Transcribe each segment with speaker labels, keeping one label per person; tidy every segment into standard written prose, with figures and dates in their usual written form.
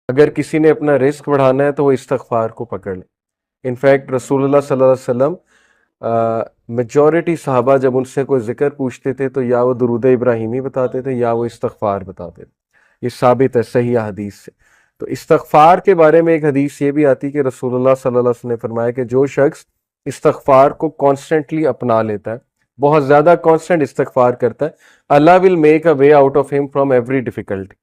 Speaker 1: اگر کسی نے اپنا رزق بڑھانا ہے تو وہ استغفار کو پکڑ لے. انفیکٹ رسول اللہ صلی اللہ علیہ وسلم میجورٹی صحابہ جب ان سے کوئی ذکر پوچھتے تھے تو یا وہ درود ابراہیمی بتاتے تھے یا وہ استغفار بتاتے تھے. یہ ثابت ہے صحیح حدیث سے. تو استغفار کے بارے میں ایک حدیث یہ بھی آتی کہ رسول اللہ صلی اللہ علیہ وسلم نے فرمایا کہ جو شخص استغفار کو کانسٹنٹلی اپنا لیتا ہے, بہت زیادہ کانسٹنٹ استغفار کرتا ہے, اللہ will make a way out of him from every difficulty.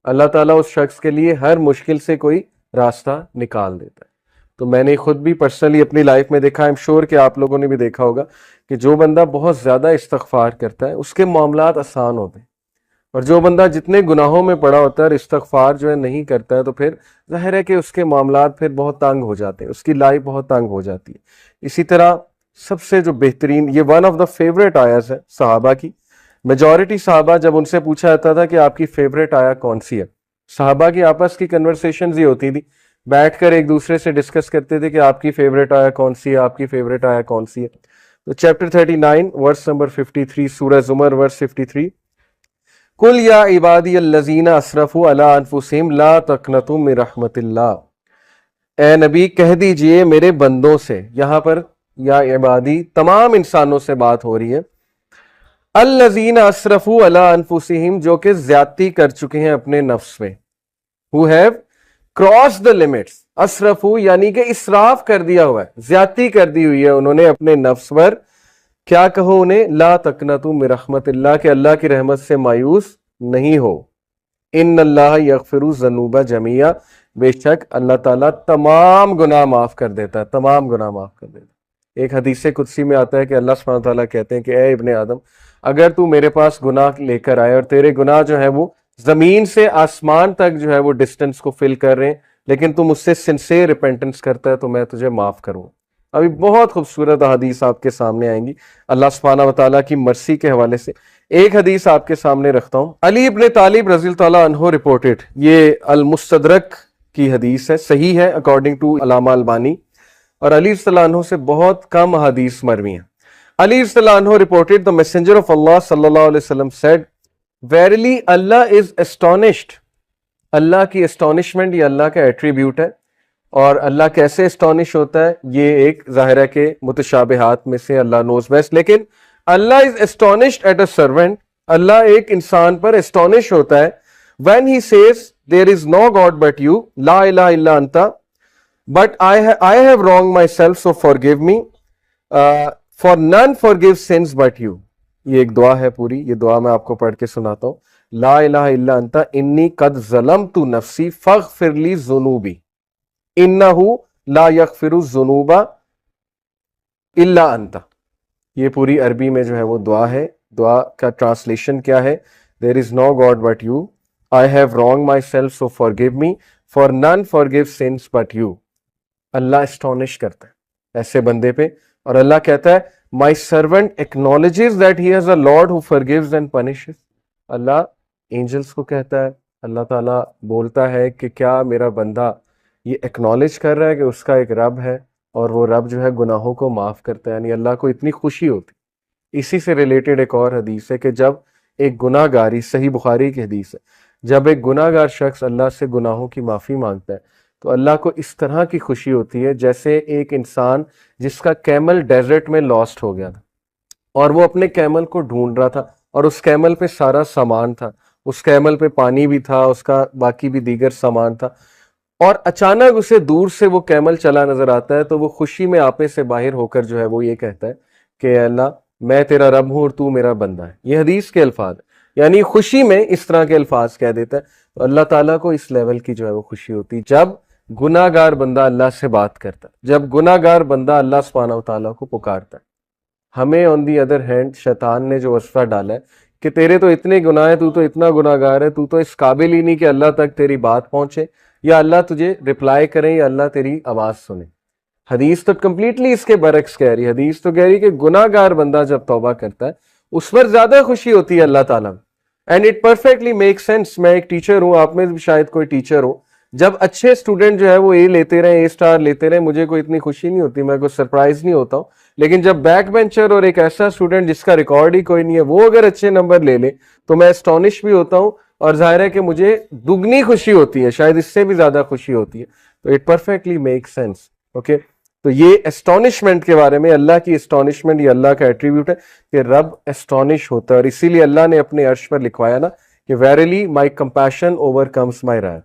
Speaker 1: اللہ تعالیٰ اس شخص کے لیے ہر مشکل سے کوئی راستہ نکال دیتا ہے. تو میں نے خود بھی پرسنلی اپنی لائف میں دیکھا, ایم شور کہ آپ لوگوں نے بھی دیکھا ہوگا کہ جو بندہ بہت زیادہ استغفار کرتا ہے اس کے معاملات آسان ہوتے ہیں, اور جو بندہ جتنے گناہوں میں پڑا ہوتا ہے اور استغفار جو ہے نہیں کرتا ہے تو پھر ظاہر ہے کہ اس کے معاملات پھر بہت تنگ ہو جاتے ہیں, اس کی لائف بہت تنگ ہو جاتی ہے. اسی طرح سب سے جو بہترین, یہ ون آف دا فیوریٹ آیاز ہے صحابہ کی. میجورٹی صحابہ جب ان سے پوچھا جاتا تھا کہ آپ کی فیوریٹ آیا کون سی ہے, صحابہ کی آپس کی کنورسیشنز ہی ہوتی تھی, بیٹھ کر ایک دوسرے سے ڈسکس کرتے تھے کہ آپ کی فیوریٹ آیا کون سی ہے, آپ کی فیوریٹ آیا کون سی ہے. تو چیپٹر 39 ورس نمبر 53, سورہ زمر ورس 53, قل یا عبادی الذین اسرفوا علی انفسہم لا تقنطوا من رحمت اللہ. اے نبی کہہ دیجئے میرے بندوں سے, یہاں پر یا عبادی تمام انسانوں سے بات ہو رہی ہے, الذین اسرفوا علی انفسہم جو کہ زیادتی کر چکے ہیں اپنے نفس میں, who have crossed the limits. اسرفوا یعنی کہ اسراف کر دیا ہوا ہے, زیادتی کر دی ہوئی ہے انہوں نے اپنے نفس پر. کیا کہو انہیں, لا تقنطوا من رحمت اللہ, کہ اللہ کی رحمت سے مایوس نہیں ہو. ان اللہ یغفر الذنوب جميعا, بے شک اللہ تعالیٰ تمام گناہ معاف کر دیتا ہے, تمام گناہ معاف کر دیتا ہے. ایک حدیث قدسی میں آتا ہے کہ اللہ سبحانہ تعالیٰ کہتے ہیں کہ اے ابن آدم, اگر تو میرے پاس گناہ لے کر آئے اور تیرے گناہ جو ہے وہ زمین سے آسمان تک جو ہے وہ ڈسٹنس کو فل کر رہے ہیں, لیکن تم اس سے سنسیئر ریپینٹنس کرتا ہے تو میں تجھے معاف کروں. ابھی بہت خوبصورت حدیث آپ کے سامنے آئیں گی اللہ سبحانہ وتعالیٰ کی مرسی کے حوالے سے. ایک حدیث آپ کے سامنے رکھتا ہوں, علی ابن طالب رضی اللہ تعالیٰ عنہ رپورٹڈ, یہ المستدرک کی حدیث ہے, صحیح ہے اکارڈنگ ٹو علامہ البانی, اور علی صلی اللہ عنہ سے بہت کم حدیث مروی ہیں. علی صلی اللہ عنہ reported the messenger of Allah صلی اللہ علیہ وسلم said, verily Allah is astonished. اللہ کی astonishment یہ اللہ کا ایٹریبیوٹ ہے, اور اللہ کیسے اسٹانش ہوتا ہے یہ ایک ظاہر ہے کہ متشابہات میں سے اللہ knows best, لیکن اللہ is astonished at a servant, اللہ ایک انسان پر اسٹانش ہوتا ہے when he says there is no God but you, لا الہ الا انتا, but I have wronged myself so forgive me, for none forgive sins but you. یہ ایک دعا ہے پوری, یہ دعا میں آپ کو پڑھ کے سناتا ہوں. لا الہ الا انت انی قد ظلمت نفسی فاغفر لی ذنوبی انہ لا یغفر الذنوب الا انت. یہ پوری عربی میں جو ہے وہ دعا ہے. دعا کا ٹرانسلیشن کیا ہے؟ There is no God but you, I have wronged myself so forgive me, for none forgive sins but you. اللہ اسٹونش کرتا ہے ایسے بندے پہ, اور اللہ کہتا ہے my servant acknowledges that he has a Lord who forgives and punishes. Allah angels کو کہتا ہے, اللہ تعالیٰ بولتا ہے کہ کیا میرا بندہ یہ ایکنالج کر رہا ہے کہ اس کا ایک رب ہے اور وہ رب جو ہے گناہوں کو معاف کرتا ہے. یعنی اللہ کو اتنی خوشی ہوتی. اسی سے ریلیٹڈ ایک اور حدیث ہے کہ جب ایک گناہ گاری, صحیح بخاری کی حدیث ہے, جب ایک گناہ گار شخص اللہ سے گناہوں کی معافی مانگتا ہے تو اللہ کو اس طرح کی خوشی ہوتی ہے جیسے ایک انسان جس کا کیمل ڈیزرٹ میں لاسٹ ہو گیا تھا اور وہ اپنے کیمل کو ڈھونڈ رہا تھا, اور اس کیمل پہ سارا سامان تھا, اس کیمل پہ پانی بھی تھا, اس کا باقی بھی دیگر سامان تھا, اور اچانک اسے دور سے وہ کیمل چلا نظر آتا ہے تو وہ خوشی میں آپے سے باہر ہو کر جو ہے وہ یہ کہتا ہے کہ اللہ میں تیرا رب ہوں اور تو میرا بندہ ہے. یہ حدیث کے الفاظ ہیں, یعنی خوشی میں اس طرح کے الفاظ کہہ دیتا ہے. تو اللہ تعالیٰ کو اس لیول کی جو ہے وہ خوشی ہوتی جب گناہ گار بندہ اللہ سے بات کرتا ہے, جب گناہ گار بندہ اللہ سبحانہ و تعالیٰ کو پکارتا ہے. ہمیں آن دی ادر ہینڈ شیطان نے جو وصفہ ڈالا ہے کہ تیرے تو اتنے گناہ ہیں, تو اتنا گناہ گار ہے, تو اس قابل ہی نہیں کہ اللہ تک تیری بات پہنچے, یا اللہ تجھے رپلائی کریں, یا اللہ تیری آواز سنے. حدیث تو کمپلیٹلی اس کے برعکس کہہ رہی ہے. حدیث تو کہہ رہی ہے کہ گناہ گار بندہ جب توبہ کرتا ہے اس پر زیادہ خوشی ہوتی ہے اللہ تعالیٰ. And it perfectly make sense. میں ایک ٹیچر ہوں, آپ میں بھی شاید کوئی ٹیچر ہو, جب اچھے اسٹوڈنٹ جو ہے وہ اے لیتے رہے, اے اسٹار لیتے رہے, مجھے کوئی اتنی خوشی نہیں ہوتی, میں کوئی سرپرائز نہیں ہوتا ہوں. لیکن جب بیک بینچر اور ایک ایسا اسٹوڈنٹ جس کا ریکارڈ ہی کوئی نہیں ہے وہ اگر اچھے نمبر لے لے تو میں اسٹونش بھی ہوتا ہوں, اور ظاہر ہے کہ مجھے دگنی خوشی ہوتی ہے, شاید اس سے بھی زیادہ خوشی ہوتی ہے. تو it perfectly make sense. Okay, تو یہ اسٹانشمنٹ کے بارے میں, اللہ کی اسٹانشمنٹ یہ اللہ کا ایٹریبیوٹ ہے کہ رب اسٹانش ہوتا ہے, اور اسی لیے اللہ نے اپنے عرش پر لکھوایا نا کہ ویریلی مائی کمپیشن اوور کمس مائی wrath,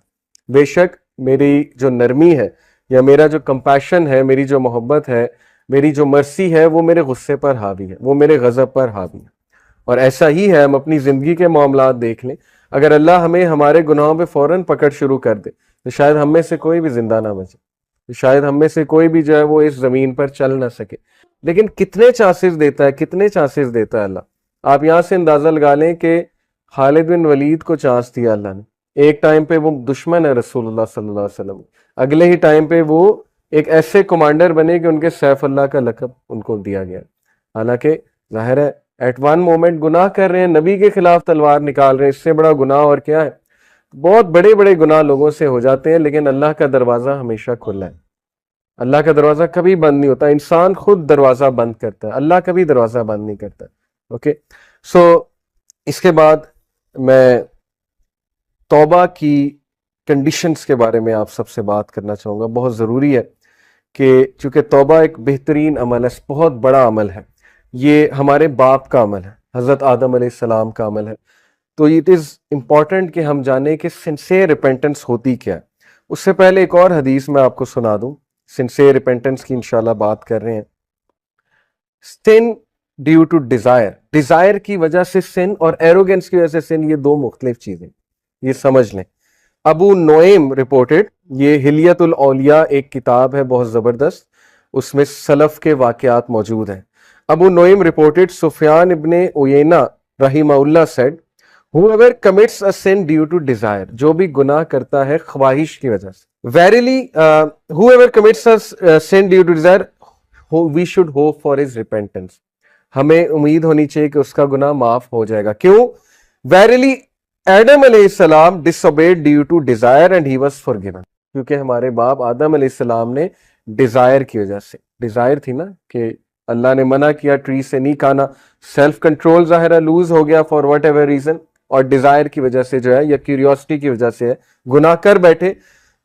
Speaker 1: بے شک میری جو نرمی ہے یا میرا جو کمپیشن ہے, میری جو محبت ہے, میری جو مرسی ہے, وہ میرے غصے پر حاوی ہے, وہ میرے غضب پر حاوی ہے. اور ایسا ہی ہے, ہم اپنی زندگی کے معاملات دیکھ لیں, اگر اللہ ہمیں ہمارے گناہوں پہ فوراً پکڑ شروع کر دے تو شاید ہم میں سے کوئی بھی زندہ نہ بچے, شاید ہم میں سے کوئی بھی جو ہے وہ اس زمین پر چل نہ سکے. لیکن کتنے چانسز دیتا ہے, کتنے چانسز دیتا ہے اللہ. آپ یہاں سے اندازہ لگا لیں کہ خالد بن ولید کو چانس دیا اللہ نے, ایک ٹائم پہ وہ دشمن ہے رسول اللہ صلی اللہ علیہ وسلم, اگلے ہی ٹائم پہ وہ ایک ایسے کمانڈر بنے کہ ان کے سیف اللہ کا لقب ان کو دیا گیا. حالانکہ ظاہر ہے ایٹ ون مومنٹ گناہ کر رہے ہیں, نبی کے خلاف تلوار نکال رہے ہیں, اس سے بڑا گناہ اور کیا ہے. بہت بڑے بڑے گناہ لوگوں سے ہو جاتے ہیں, لیکن اللہ کا دروازہ ہمیشہ کھلا ہے. اللہ کا دروازہ کبھی بند نہیں ہوتا, انسان خود دروازہ بند کرتا ہے, اللہ کبھی دروازہ بند نہیں کرتا. اوکے, سو اس کے بعد میں توبہ کی کنڈیشنز کے بارے میں آپ سب سے بات کرنا چاہوں گا. بہت ضروری ہے کہ چونکہ توبہ ایک بہترین عمل ہے, بہت بڑا عمل ہے, یہ ہمارے باپ کا عمل ہے, حضرت آدم علیہ السلام کا عمل ہے. تو اٹ از امپورٹنٹ کہ ہم جانیں کہ سنسیئر ریپینٹنس ہوتی کیا ہے. اس سے پہلے ایک اور حدیث میں آپ کو سنا دوں, سنسیئر ریپینٹنس کی انشاءاللہ بات کر رہے ہیں. سن ڈیو ٹو ڈیزائر, ڈیزائر کی وجہ سے سن اور ایروگنس کی وجہ سے سن, یہ دو مختلف چیزیں, یہ سمجھ لیں. ابو نعیم رپورٹڈ, یہ حلیت الاولیاء ایک کتاب ہے بہت زبردست, اس میں سلف کے واقعات موجود ہیں. ابو نعیم رپورٹڈ سفیان ابن عیینہ رحمہ اللہ said, whoever commits a sin due to desire, جو بھی گناہ کرتا ہے خواہش کی وجہ سے, verily whoever commits a sin due to desire, we should hope for his repentance, ہمیں امید ہونی چاہیے کہ اس کا گناہ معاف ہو جائے گا. کیوں؟ verily آدم علیہ السلام disobeyed due to desire and he was forgiven, کیونکہ ہمارے باپ آدم علیہ السلام نے ڈیزائر کی وجہ سے, ڈیزائر تھی نا کہ اللہ نے منع کیا ٹری سے نہیں کھانا, سیلف کنٹرول ظاہرہ لوز ہو گیا فار واٹ ایور ریزن, اور ڈیزائر کی وجہ سے جو ہے یا کیوریوسٹی کی وجہ سے ہے گناہ کر بیٹھے.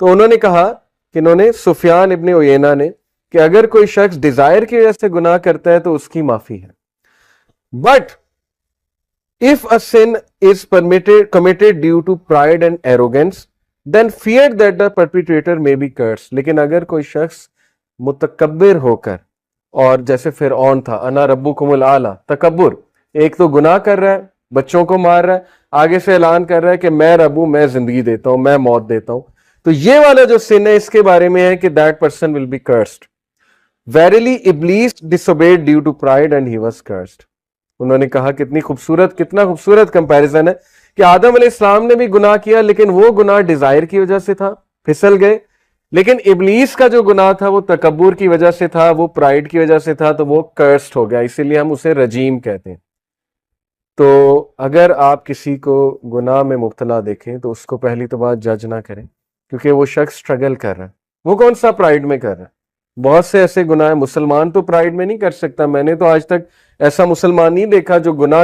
Speaker 1: تو انہوں نے کہا کہ انہوں نے سفیان ابن عیینہ نے کہ اگر کوئی شخص ڈیزائر کی وجہ سے گناہ کرتا ہے تو اس کی معافی ہے. But if a sin is committed due to pride and arrogance, then fear that the perpetrator may be cursed. لیکن اگر کوئی شخص متکبر ہو کر, اور جیسے فرعون تھا, انا ربکم الاعلی, تکبر, ایک تو گناہ کر رہا ہے, بچوں کو مار رہا ہے, آگے سے اعلان کر رہا ہے کہ میں رب ہوں, میں زندگی دیتا ہوں, میں موت دیتا ہوں, تو یہ والا جو سن ہے اس کے بارے میں ہے کہ that person will be cursed. Verily Iblis disobeyed due to pride and he was cursed. انہوں نے کہا کتنا خوبصورت کمپیریزن ہے کہ آدم علیہ السلام نے بھی گناہ کیا, لیکن وہ گناہ ڈیزائر کی وجہ سے تھا, پھسل گئے. لیکن ابلیس کا جو گناہ تھا وہ تکبر کی وجہ سے تھا, وہ پرائڈ کی وجہ سے تھا, تو وہ کرسڈ ہو گیا, اسی لیے ہم اسے رجیم کہتے ہیں. تو اگر آپ کسی کو گناہ میں مبتلا دیکھیں تو اس کو پہلی تو بات جج نہ کریں, کیونکہ وہ شخص سٹرگل کر رہا ہے. وہ کون سا پرائڈ میں کر رہا ہے؟ بہت سے ایسے گناہ ہیں, مسلمان تو پرائڈ میں نہیں کر سکتا. میں نے تو آج تک ایسا مسلمان نہیں دیکھا جو گناہ